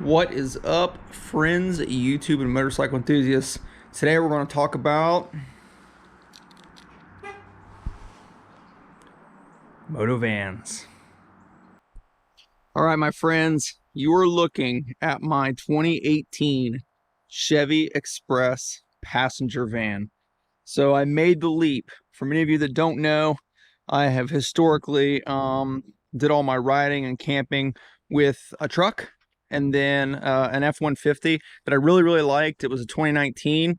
What is up, friends, YouTube and motorcycle enthusiasts? Today we're going to talk about Motovans. All right, my friends, you are looking at my 2018 Chevy Express passenger van. So I made the leap. For many of you that don't know, I have historically did all my riding and camping with a truck and then an F-150 that I really liked. It was a 2019.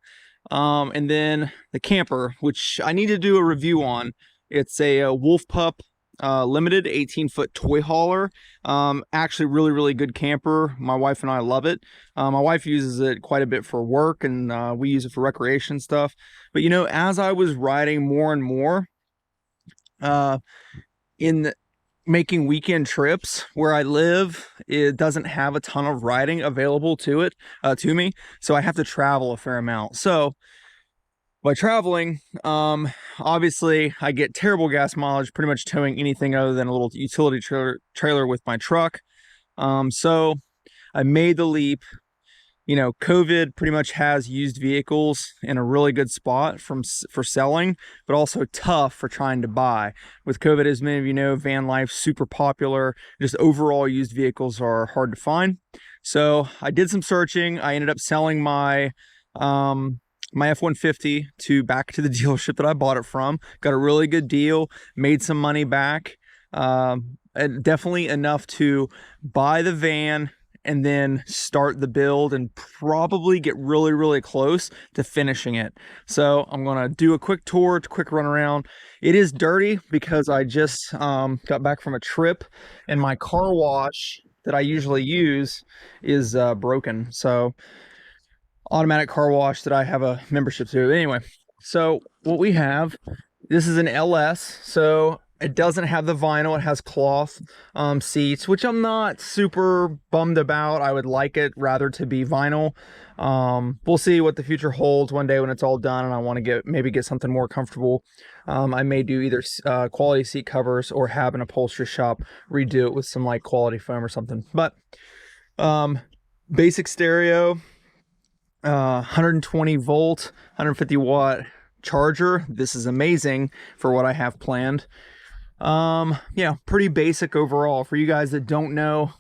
And then the camper, which I need to do a review on. It's a Wolf Pup limited 18-foot toy hauler. Actually really good camper. My wife and I love it. My wife uses it quite a bit for work, and we use it for recreation stuff. But you know, as I was riding more and more in making weekend trips where I live, it doesn't have a ton of riding available to me, so I have to travel a fair amount. So by traveling, obviously I get terrible gas mileage pretty much towing anything other than a little utility trailer with my truck. So I made the leap. You know, COVID pretty much has used vehicles in a really good spot for selling, but also tough for trying to buy. With COVID, as many of you know, van life's super popular. Just overall used vehicles are hard to find. So I did some searching. I ended up selling my my F-150 back to the dealership that I bought it from. Got a really good deal, made some money back, and definitely enough to buy the van and then start the build and probably get really close to finishing it. So I'm gonna do a quick tour, quick run around. It is dirty because I just got back from a trip and my car wash that I usually use is broken. So automatic car wash that I have a membership to. Anyway, so what we have, this is an LS, so it doesn't have the vinyl. It has cloth seats, which I'm not super bummed about. I would like it rather to be vinyl. We'll see what the future holds one day when it's all done and I want to maybe get something more comfortable. I may do either quality seat covers or have an upholstery shop redo it with some like quality foam or something. But basic stereo, 120 volt, 150 watt charger. This is amazing for what I have planned. Yeah, pretty basic overall. For you guys that don't know,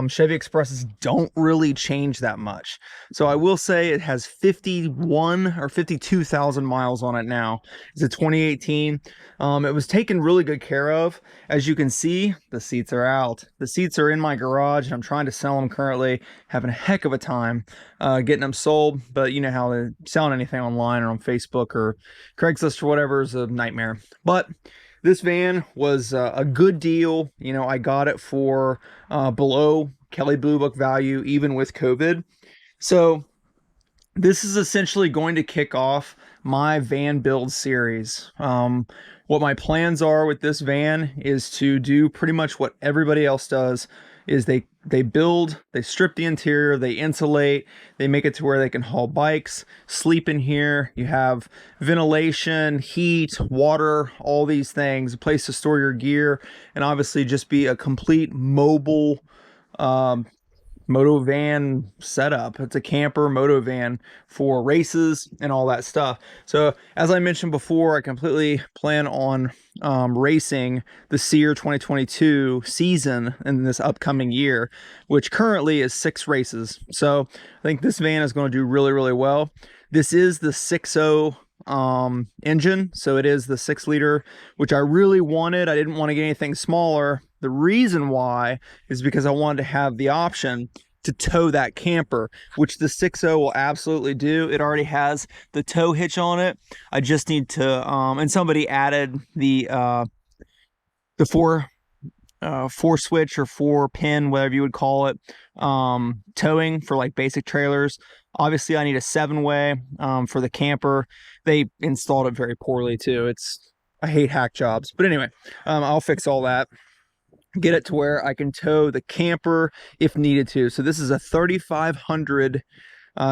Chevy Expresses don't really change that much. So I will say it has 51 or 52,000 miles on it now. It's a 2018. It was taken really good care of. As you can see, the seats are out. The seats are in my garage and I'm trying to sell them currently. Having a heck of a time getting them sold, but you know how they're selling anything online or on Facebook or Craigslist or whatever is a nightmare. But this van was a good deal. You know, I got it for below Kelley Blue Book value, even with COVID. So this is essentially going to kick off my van build series. What my plans are with this van is to do pretty much what everybody else does. Is they build, they strip the interior, they insulate, they make it to where they can haul bikes, sleep in here. You have ventilation, heat, water, all these things, a place to store your gear, and obviously just be a complete mobile moto van setup. It's a camper moto van for races and all that stuff. So as I mentioned before, I completely plan on racing the SEER 2022 season in this upcoming year, which currently is 6 races. So I think this van is going to do really well. This is the 6.0 engine, so it is the 6-liter, which I really wanted. I didn't want to get anything smaller. The reason why is because I wanted to have the option to tow that camper, which the 6.0 will absolutely do. It already has the tow hitch on it. I just need to and somebody added the 4 switch or 4-pin, whatever you would call it, towing for like basic trailers. Obviously I need a 7-way for the camper. They installed it very poorly too. I hate hack jobs, but anyway, I'll fix all that, get it to where I can tow the camper if needed to. So this is a 3500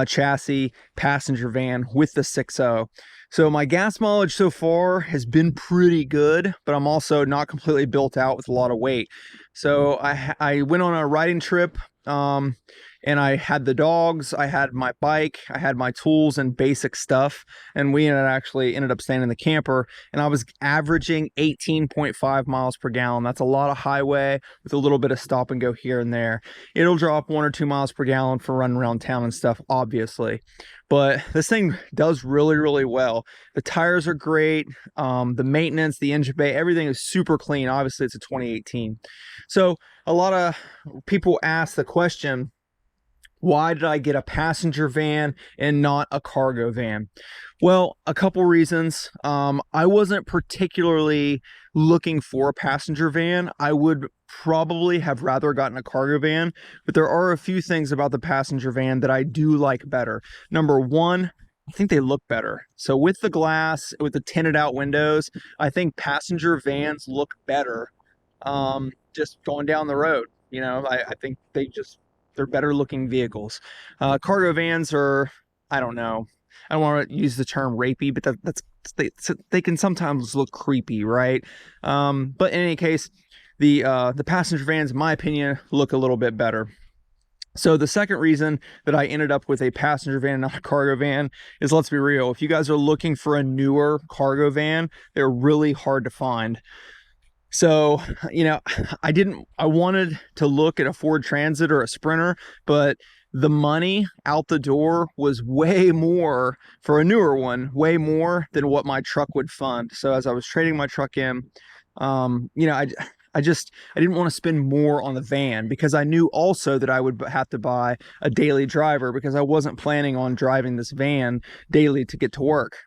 chassis passenger van with the 6.0. So my gas mileage so far has been pretty good, but I'm also not completely built out with a lot of weight. So I went on a riding trip And I had the dogs, I had my bike, I had my tools and basic stuff. And we ended up staying in the camper, and I was averaging 18.5 miles per gallon. That's a lot of highway with a little bit of stop and go here and there. It'll drop 1 or 2 miles per gallon for running around town and stuff, obviously. But this thing does really, really well. The tires are great. The maintenance, the engine bay, everything is super clean. Obviously, it's a 2018. So a lot of people ask the question, why did I get a passenger van and not a cargo van? Well, a couple reasons. I wasn't particularly looking for a passenger van. I would probably have rather gotten a cargo van, but there are a few things about the passenger van that I do like better. Number one, I think they look better. So with the glass, with the tinted out windows, I think passenger vans look better just going down the road. You know, I think they're better looking vehicles. Cargo vans are, I don't know, I don't want to use the term rapey, but they can sometimes look creepy, right? But in any case, the passenger vans, in my opinion, look a little bit better. So the second reason that I ended up with a passenger van and not a cargo van is, let's be real, if you guys are looking for a newer cargo van, they're really hard to find. So, you know, I wanted to look at a Ford Transit or a Sprinter, but the money out the door was way more for a newer one, way more than what my truck would fund. So as I was trading my truck in, you know, I didn't want to spend more on the van, because I knew also that I would have to buy a daily driver, because I wasn't planning on driving this van daily to get to work.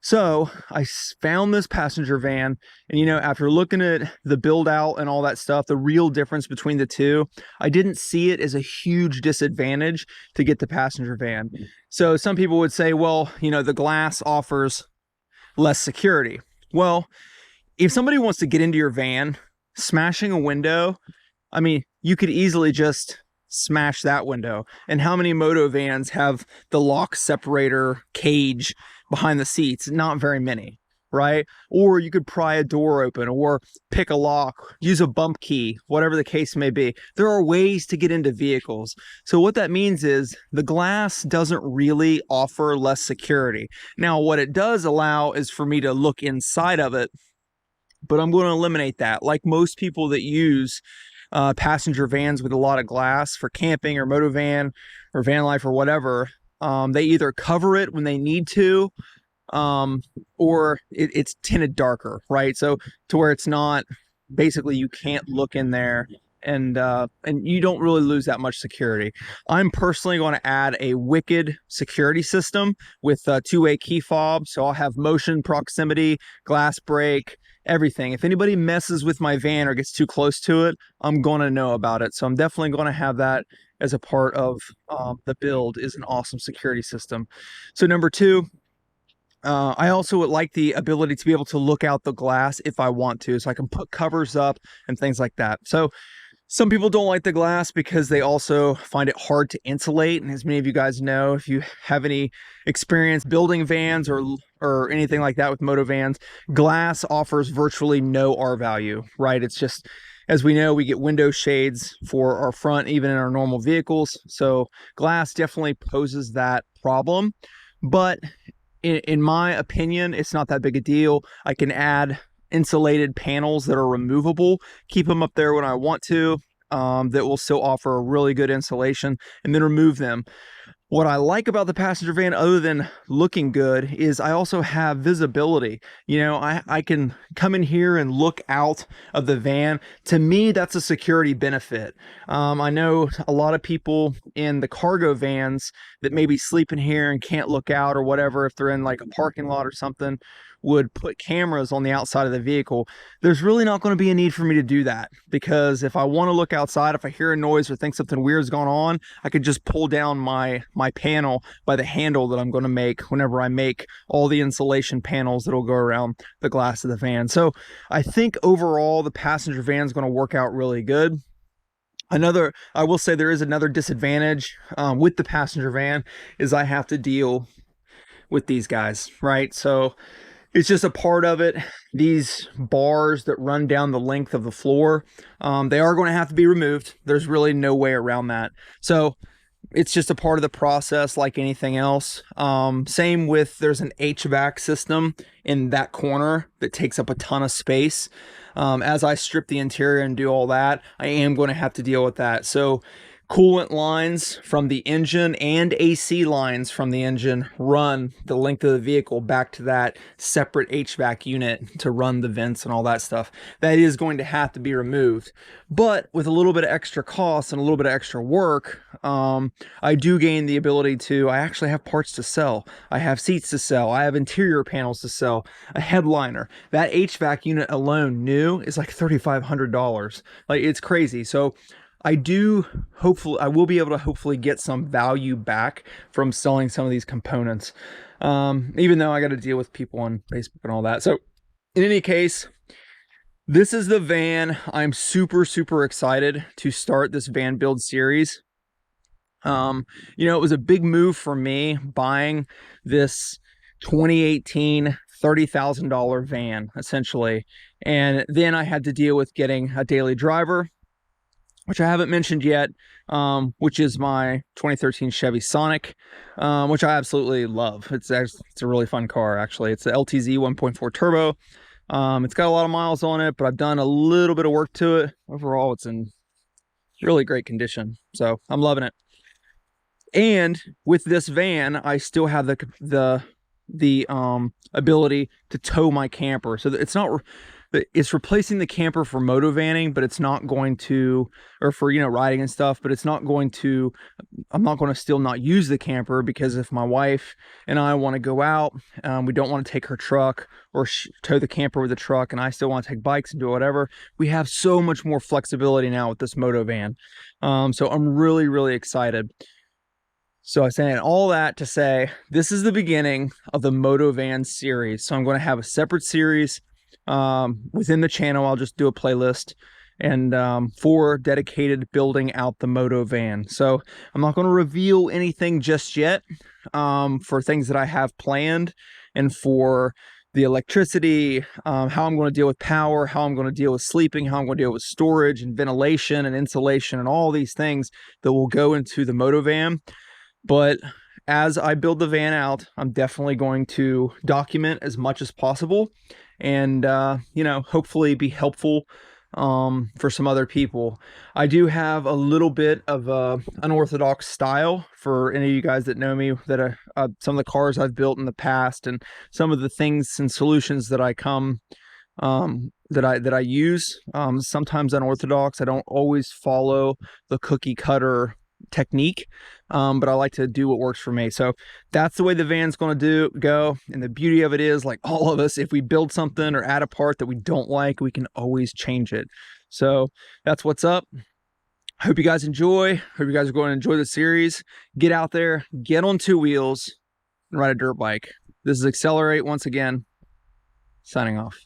So I found this passenger van, and, you know, after looking at the build out and all that stuff, the real difference between the two, I didn't see it as a huge disadvantage to get the passenger van. So some people would say, well, you know, the glass offers less security. Well, if somebody wants to get into your van, smashing a window, I mean, you could easily just smash that window. And how many moto vans have the lock separator cage behind the seats? Not very many, right? Or you could pry a door open, or pick a lock, use a bump key, whatever the case may be. There are ways to get into vehicles. So what that means is the glass doesn't really offer less security. Now, what it does allow is for me to look inside of it, but I'm going to eliminate that. Like most people that use passenger vans with a lot of glass for camping or moto van or van life or whatever, they either cover it when they need to, or it's tinted darker, right? So to where it's not, basically you can't look in there, and you don't really lose that much security. I'm personally going to add a wicked security system with two-way key fob. So I'll have motion, proximity, glass break, everything. If anybody messes with my van or gets too close to it, I'm going to know about it. So I'm definitely going to have that as a part of the build, is an awesome security system. So number two, I also would like the ability to be able to look out the glass if I want to, so I can put covers up and things like that. So some people don't like the glass because they also find it hard to insulate. And as many of you guys know, if you have any experience building vans or anything like that with moto vans, glass offers virtually no R value, right? It's just, as we know, we get window shades for our front, even in our normal vehicles. So glass definitely poses that problem. But in my opinion, it's not that big a deal. I can add insulated panels that are removable, keep them up there when I want to, that will still offer a really good insulation, and then remove them. What I like about the passenger van, other than looking good, is I also have visibility. You know, I can come in here and look out of the van. To me, that's a security benefit. I know a lot of people in the cargo vans that maybe sleep in here and can't look out or whatever, if they're in like a parking lot or something, would put cameras on the outside of the vehicle. There's really not going to be a need for me to do that, because if I want to look outside, if I hear a noise or think something weird is going on, I could just pull down my panel by the handle that I'm going to make whenever I make all the insulation panels that'll go around the glass of the van. So I think overall the passenger van is going to work out really good. I will say there is another disadvantage with the passenger van, is I have to deal with these guys, right? So It's just a part of it. These bars that run down the length of the floor, they are going to have to be removed. There's really no way around that. So it's just a part of the process like anything else. Same with, there's an HVAC system in that corner that takes up a ton of space. As I strip the interior and do all that, I am going to have to deal with that. So coolant lines from the engine and AC lines from the engine run the length of the vehicle back to that separate HVAC unit to run the vents and all that stuff. That is going to have to be removed. But with a little bit of extra cost and a little bit of extra work, I do gain the ability to, I actually have parts to sell. I have seats to sell. I have interior panels to sell, a headliner. That HVAC unit alone new is like $3,500. Like, it's crazy. So I will be able to hopefully get some value back from selling some of these components, even though I got to deal with people on Facebook and all that. So in any case, this is the van. I'm super, super excited to start this van build series. You know, it was a big move for me buying this 2018 $30,000 van, essentially. And then I had to deal with getting a daily driver, which I haven't mentioned yet, which is my 2013 Chevy Sonic, which I absolutely love. It's a really fun car, actually. It's the LTZ 1.4 turbo. It's got a lot of miles on it, but I've done a little bit of work to it. Overall, it's in really great condition, so I'm loving it. And with this van, I still have the ability to tow my camper. So it's replacing the camper for motovanning, but it's not going to, or for, you know, riding and stuff, but it's not going to, I'm not going to still not use the camper, because if my wife and I want to go out, we don't want to take her truck or tow the camper with the truck, and I still want to take bikes and do whatever, we have so much more flexibility now with this motovan. So I'm really, really excited. So I'm saying all that to say, this is the beginning of the Motovan series. So I'm going to have a separate series within the channel. I'll just do a playlist and for dedicated building out the Motovan. So I'm not going to reveal anything just yet for things that I have planned, and for the electricity, how I'm going to deal with power, how I'm going to deal with sleeping, how I'm going to deal with storage and ventilation and insulation and all these things that will go into the Motovan. But as I build the van out, I'm definitely going to document as much as possible, and you know, hopefully be helpful for some other people. I do have a little bit of a unorthodox style for any of you guys that know me, that some of the cars I've built in the past and some of the things and solutions that I that I use, sometimes unorthodox. I don't always follow the cookie cutter technique, but I like to do what works for me. So that's the way the van's going to go. And the beauty of it is, like all of us, if we build something or add a part that we don't like, we can always change it. So that's what's up. Hope you guys enjoy. Hope you guys are going to enjoy the series. Get out there, get on two wheels, and ride a dirt bike. This is Accelerate once again, signing off.